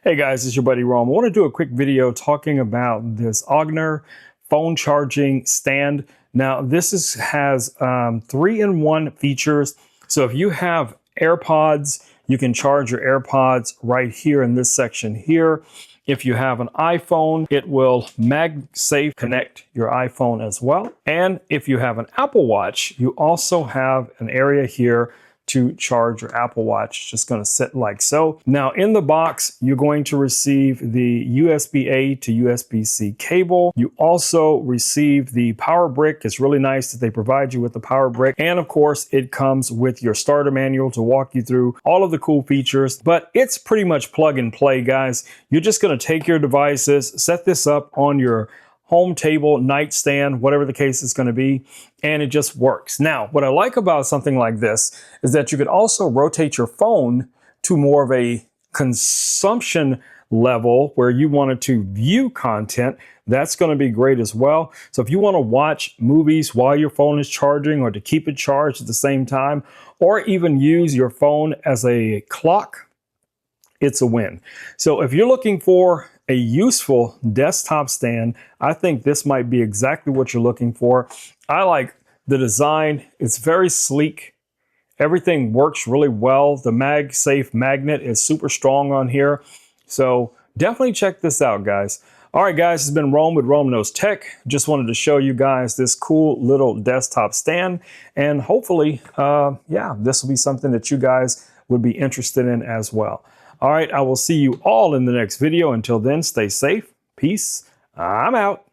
Hey guys, it's your buddy Rome. I want to do a quick video talking about this Augnner phone charging stand. Now has 3-in-1 features. So if you have AirPods, you can charge your AirPods right here in this section here. If you have an iPhone, it will MagSafe connect your iPhone as well. And if you have an Apple Watch, you also have an area here to charge your Apple Watch. Just going to sit like so. Now in the box, you're going to receive the USB-A to USB-C cable. You also receive the power brick. It's really nice that they provide you with the power brick. And of course, it comes with your starter manual to walk you through all of the cool features, but it's pretty much plug and play, guys. You're just going to take your devices, set this up on your home table, nightstand, whatever the case is going to be, and it just works. Now, what I like about something like this is that you could also rotate your phone to more of a consumption level where you wanted to view content. That's going to be great as well. So if you want to watch movies while your phone is charging, or to keep it charged at the same time, or even use your phone as a clock, it's a win. So if you're looking for a useful desktop stand, I think this might be exactly what you're looking for. I like the design. It's very sleek. Everything works really well. The MagSafe magnet is super strong on here. So definitely check this out, guys. All right, guys, it's been Rome with Rome Knows Tech. Just wanted to show you guys this cool little desktop stand. And hopefully, this will be something that you guys would be interested in as well. All right, I will see you all in the next video. Until then, stay safe. Peace. I'm out.